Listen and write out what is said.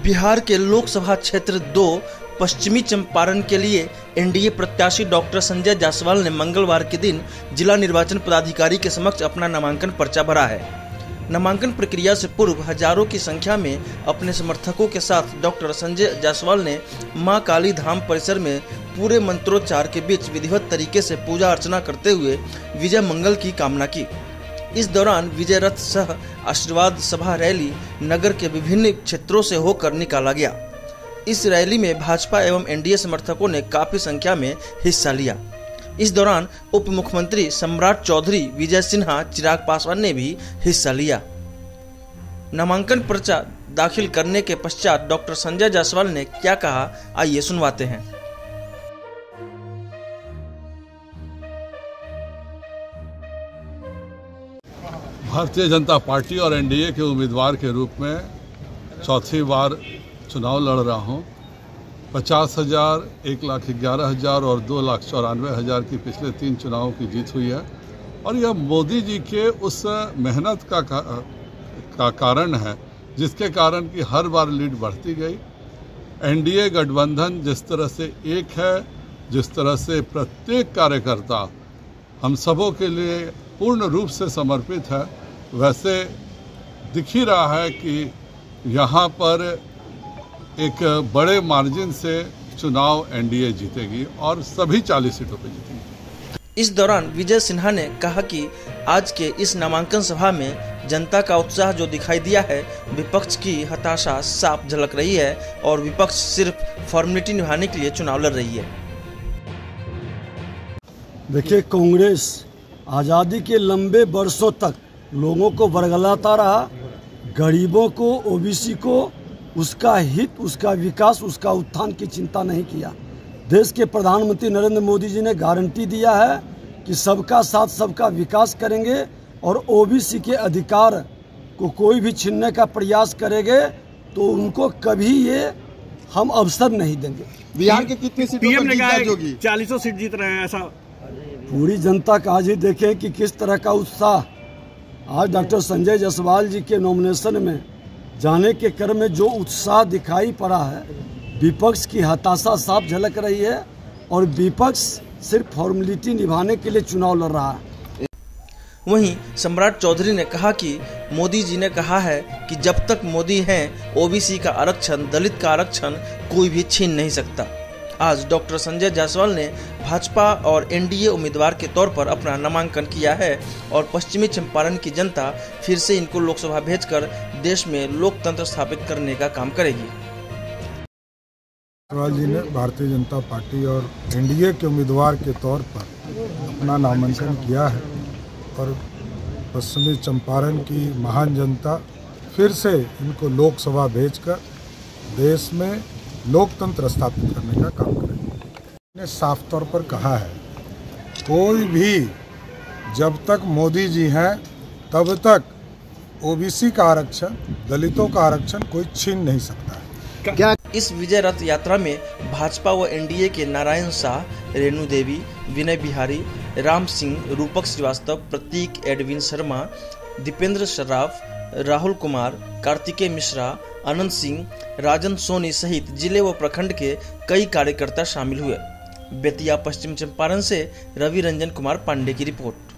बिहार के लोकसभा क्षेत्र 2 पश्चिमी चंपारण के लिए एनडीए प्रत्याशी डॉक्टर संजय जायसवाल ने मंगलवार के दिन जिला निर्वाचन पदाधिकारी के समक्ष अपना नामांकन पर्चा भरा है। नामांकन प्रक्रिया से पूर्व हजारों की संख्या में अपने समर्थकों के साथ डॉक्टर संजय जायसवाल ने मां काली धाम परिसर में पूरे मंत्रोच्चार के बीच विधिवत तरीके से पूजा अर्चना करते हुए विजय मंगल की कामना की। इस दौरान विजय रथ सह आशीर्वाद सभा रैली नगर के विभिन्न क्षेत्रों से होकर निकाला गया। इस रैली में भाजपा एवं एनडीए समर्थकों ने काफी संख्या में हिस्सा लिया। इस दौरान उप मुख्यमंत्री सम्राट चौधरी, विजय सिन्हा, चिराग पासवान ने भी हिस्सा लिया। नामांकन पर्चा दाखिल करने के पश्चात डॉक्टर संजय जायसवाल ने क्या कहा, आइए सुनवाते हैं। भारतीय जनता पार्टी और एनडीए के उम्मीदवार के रूप में चौथी बार चुनाव लड़ रहा हूं। 50,000, 1,11,000 और 2,94,000 की पिछले 3 चुनावों की जीत हुई है और यह मोदी जी के उस मेहनत का कारण है जिसके कारण कि हर बार लीड बढ़ती गई। एनडीए गठबंधन जिस तरह से एक है, जिस तरह से प्रत्येक कार्यकर्ता हम सबों के लिए पूर्ण रूप से समर्पित है, वैसे दिख ही रहा है कि यहाँ पर एक बड़े मार्जिन से चुनाव एनडीए जीतेगी और सभी 40 सीटों पर जीतेगी। इस दौरान विजय सिन्हा ने कहा कि आज के इस नामांकन सभा में जनता का उत्साह जो दिखाई दिया है, विपक्ष की हताशा साफ झलक रही है और विपक्ष सिर्फ फॉर्मेलिटी निभाने के लिए चुनाव लड़ रही है। देखिए, कांग्रेस आज़ादी के लंबे वर्षों तक लोगों को बरगलाता रहा, गरीबों को, ओबीसी को, उसका हित, उसका विकास, उसका उत्थान की चिंता नहीं किया। देश के प्रधानमंत्री नरेंद्र मोदी जी ने गारंटी दिया है कि सबका साथ सबका विकास करेंगे और ओबीसी के अधिकार को कोई भी छीनने का प्रयास करेंगे तो उनको कभी ये हम अवसर नहीं देंगे। बिहार के कितनी सीटों पर जीत होगी? 40 सीट जीत रहे हैं। ऐसा पूरी जनता का आज ही देखें कि किस तरह का उत्साह आज डॉक्टर संजय जायसवाल जी के नॉमिनेशन में जाने के क्रम में जो उत्साह दिखाई पड़ा है, विपक्ष की हताशा साफ झलक रही है और विपक्ष सिर्फ फॉर्मेलिटी निभाने के लिए चुनाव लड़ रहा है। वहीं सम्राट चौधरी ने कहा कि मोदी जी ने कहा है कि जब तक मोदी हैं, ओबीसी का आरक्षण, दलित का आरक्षण कोई भी छीन नहीं सकता। आज डॉक्टर संजय जायसवाल ने भाजपा और एनडीए उम्मीदवार के तौर पर अपना नामांकन किया है और पश्चिमी चंपारण की जनता फिर से इनको लोकसभा भेजकर देश में लोकतंत्र स्थापित करने का काम करेगी। जायसवाल जी ने भारतीय जनता पार्टी और एनडीए के उम्मीदवार के तौर पर अपना नामांकन किया है और पश्चिमी चंपारण की महान जनता फिर से इनको लोकसभा भेजकर देश में लोकतंत्र स्थापित करने का काम करेंगे। ने साफ तौर पर कहा है, कोई भी जब तक मोदी जी हैं तब तक ओबीसी का आरक्षण, दलितों का आरक्षण कोई छीन नहीं सकता है। क्या इस विजय रथ यात्रा में भाजपा व एनडीए के नारायण शाह, रेणु देवी, विनय बिहारी, राम सिंह, रूपक श्रीवास्तव, प्रतीक, एडविन शर्मा, दीपेंद्र शराफ, राहुल कुमार, कार्तिकेय मिश्रा, आनंद सिंह, राजन सोनी सहित जिले व प्रखंड के कई कार्यकर्ता शामिल हुए। बेतिया पश्चिम चंपारण से रवि रंजन कुमार पांडे की रिपोर्ट।